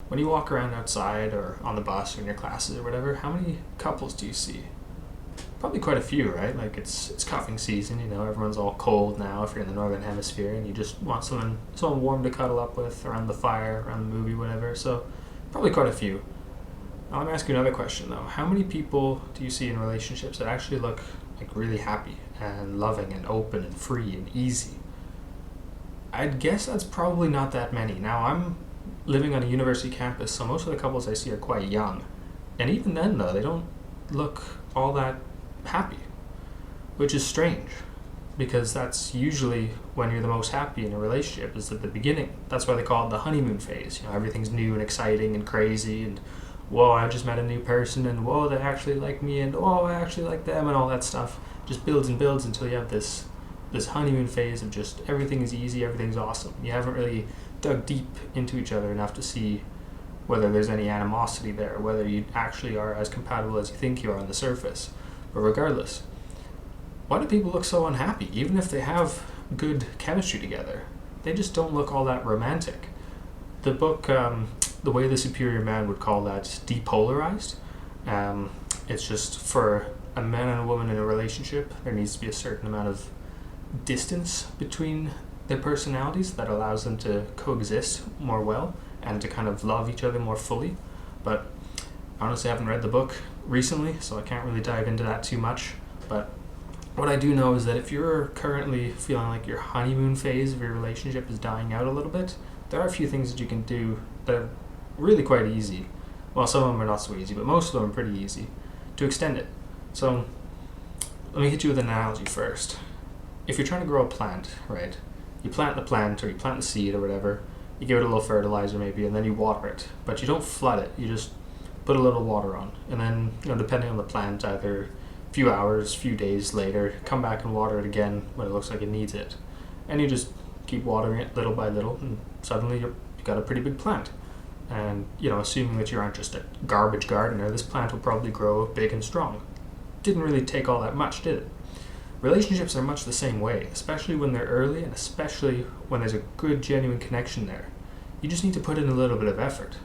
When you walk around outside or on the bus or in your classes or whatever, how many couples do you see? Probably quite a few, right? Like it's cuffing season, everyone's all cold now if you're in the northern hemisphere and you just want someone warm to cuddle up with around the fire, around the movie, whatever. So probably quite a few. Now let me ask you another question though. How many people do you see in relationships that actually look like really happy and loving and open and free and easy? I'd guess that's probably not that many. Now I'm living on a university campus, so most of the couples I see are quite young. And even then though, they don't look all that happy, which is strange because that's usually when you're the most happy in a relationship, is at the beginning. That's why they call it the honeymoon phase. Everything's new and exciting and crazy and whoa, I just met a new person and whoa, they actually like me and oh, I actually like them and all that stuff. Just builds and builds until you have this honeymoon phase of just everything is easy, everything's awesome. You haven't really dug deep into each other enough to see whether there's any animosity there, whether you actually are as compatible as you think you are on the surface. But regardless, why do people look so unhappy? Even if they have good chemistry together, they just don't look all that romantic. The book, The Way the Superior Man, would call that depolarized. It's just for a man and a woman in a relationship, there needs to be a certain amount of distance between their personalities that allows them to coexist more well and to kind of love each other more fully. But honestly, I haven't read the book recently, so I can't really dive into that too much. But what I do know is that if you're currently feeling like your honeymoon phase of your relationship is dying out a little bit, there are a few things that you can do that are really quite easy. Well, some of them are not so easy, but most of them are pretty easy to extend it. So let me hit you with an analogy first. If you're trying to grow a plant, right, you plant the plant or you plant the seed or whatever, you give it a little fertilizer maybe, and then you water it. But you don't flood it, you just put a little water on. And then, depending on the plant, either a few hours, few days later, come back and water it again when it looks like it needs it. And you just keep watering it little by little, and suddenly you've got a pretty big plant. And, assuming that you aren't just a garbage gardener, this plant will probably grow big and strong. Didn't really take all that much, did it? Relationships are much the same way, especially when they're early and especially when there's a good, genuine connection there. You just need to put in a little bit of effort.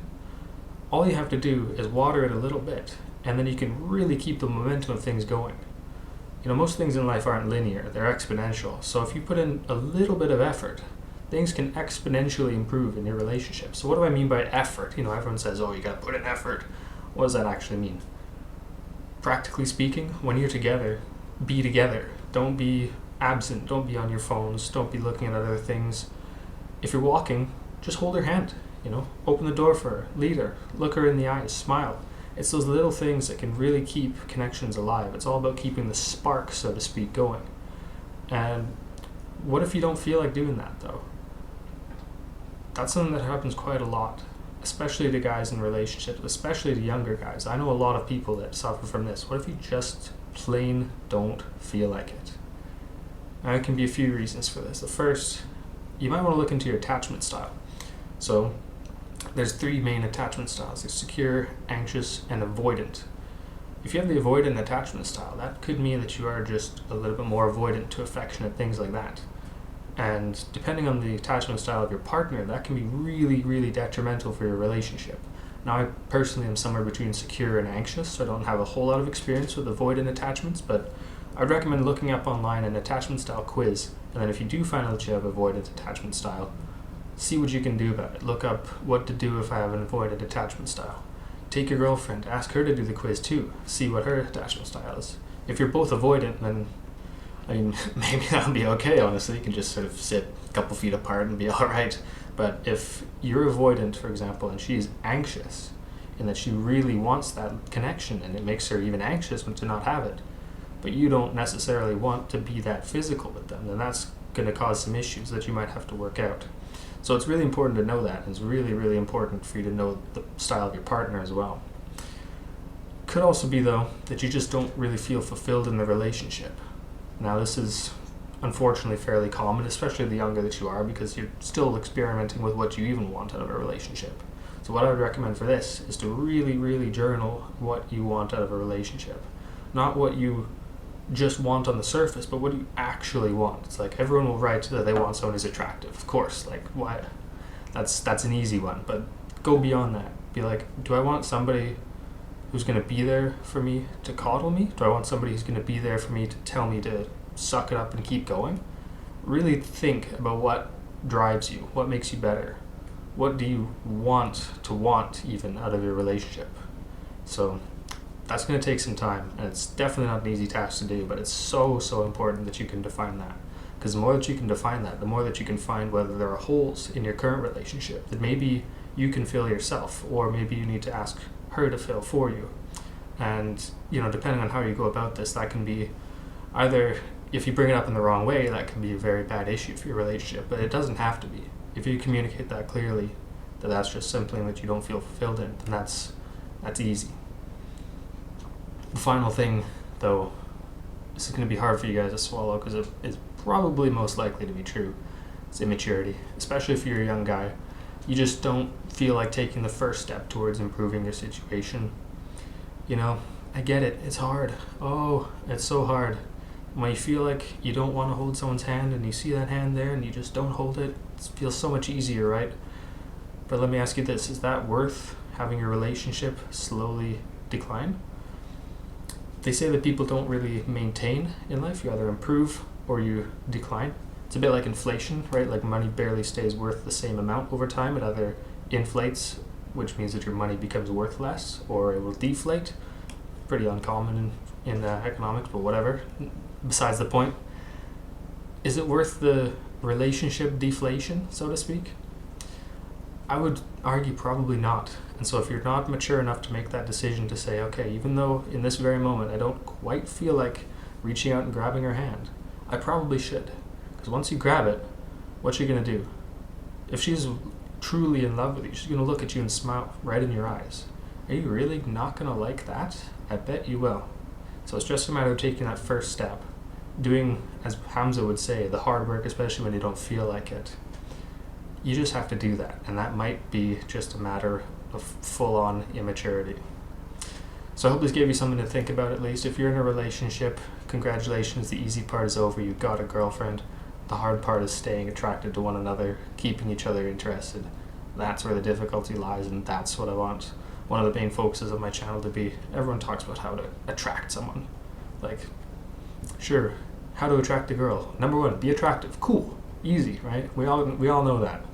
All you have to do is water it a little bit, and then you can really keep the momentum of things going. Most things in life aren't linear, they're exponential. So if you put in a little bit of effort, things can exponentially improve in your relationship. So what do I mean by effort? Everyone says, oh, you gotta put in effort. What does that actually mean? Practically speaking, when you're together, be together. Don't be absent. Don't be on your phones. Don't be looking at other things. If you're walking, just hold her hand. Open the door for her, lead her, look her in the eyes, smile. It's those little things that can really keep connections alive. It's all about keeping the spark, so to speak, going. And what if you don't feel like doing that, though? That's something that happens quite a lot, especially to guys in relationships, especially to younger guys. I know a lot of people that suffer from this. What if you just plain don't feel like it? Now, there can be a few reasons for this. The first, you might want to look into your attachment style. So there's 3 main attachment styles. There's secure, anxious, and avoidant. If you have the avoidant attachment style, that could mean that you are just a little bit more avoidant to affectionate things like that. And depending on the attachment style of your partner, that can be really, really detrimental for your relationship. Now, I personally am somewhere between secure and anxious, so I don't have a whole lot of experience with avoidant attachments, but I'd recommend looking up online an attachment style quiz, and then if you do find out that you have avoidant attachment style, see what you can do about it. Look up what to do if I have an avoidant attachment style. Take your girlfriend, ask her to do the quiz too, see what her attachment style is. If you're both avoidant, then maybe that'll be okay, honestly. You can just sort of sit a couple feet apart and be alright. But if you're avoidant, for example, and she's anxious, in that she really wants that connection, and it makes her even anxious to not have it, but you don't necessarily want to be that physical with them, then that's going to cause some issues that you might have to work out. So it's really important to know that, and it's really, really important for you to know the style of your partner as well. Could also be, though, that you just don't really feel fulfilled in the relationship. Now, this is unfortunately fairly common, especially the younger that you are, because you're still experimenting with what you even want out of a relationship. So what I would recommend for this is to really, really journal what you want out of a relationship. Not what you just want on the surface, but what you actually want. It's like everyone will write that they want someone who's attractive. Of course, like why? That's an easy one, but go beyond that. Be like, do I want somebody who's going to be there for me to coddle me? Do I want somebody who's going to be there for me to tell me to suck it up and keep going? Really think about what drives you, what makes you better. What do you want even out of your relationship? So that's going to take some time, and it's definitely not an easy task to do, but it's so important that you can define that. Because the more that you can define that, the more that you can find whether there are holes in your current relationship that maybe you can fill yourself, or maybe you need to ask her to fill for you. And, depending on how you go about this, that can be either, if you bring it up in the wrong way, that can be a very bad issue for your relationship, but it doesn't have to be. If you communicate that clearly, that that's just something that you don't feel fulfilled in, then that's easy. The final thing, though, this is going to be hard for you guys to swallow because it is probably most likely to be true. It's immaturity, especially if you're a young guy. You just don't feel like taking the first step towards improving your situation. I get it. It's hard. Oh, it's so hard. When you feel like you don't want to hold someone's hand and you see that hand there and you just don't hold it, it feels so much easier, right? But let me ask you this, is that worth having your relationship slowly decline? They say that people don't really maintain in life. You either improve or you decline. It's a bit like inflation, right? Like money barely stays worth the same amount over time. It either inflates, which means that your money becomes worth less, or it will deflate. Pretty uncommon in economics, but whatever. Besides the point. Is it worth the relationship deflation, so to speak? I would argue probably not. And so if you're not mature enough to make that decision to say, okay, even though in this very moment I don't quite feel like reaching out and grabbing her hand, I probably should. Because once you grab it, what's she going to do? If she's truly in love with you, she's going to look at you and smile right in your eyes. Are you really not going to like that? I bet you will. So it's just a matter of taking that first step. Doing, as Hamza would say, the hard work, especially when you don't feel like it. You just have to do that. And that might be just a matter of full-on immaturity. So I hope this gave you something to think about at least. If you're in a relationship, congratulations, the easy part is over. You've got a girlfriend. The hard part is staying attracted to one another, keeping each other interested. That's where the difficulty lies, and that's what I want one of the main focuses of my channel to be. Everyone talks about how to attract someone. Like, sure, how to attract a girl. Number one, be attractive. Cool. Easy, right? We all know that.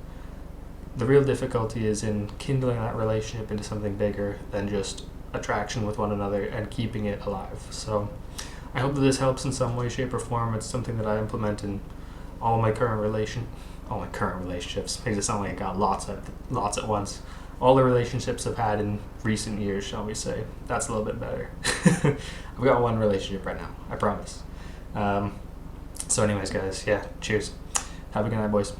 The real difficulty is in kindling that relationship into something bigger than just attraction with one another and keeping it alive. So I hope that this helps in some way, shape, or form. It's something that I implement in all my current relationships. Makes it sound like I got lots at once. All the relationships I've had in recent years, shall we say. That's a little bit better. I've got one relationship right now, I promise. So anyways, guys, yeah, cheers. Have a good night, boys.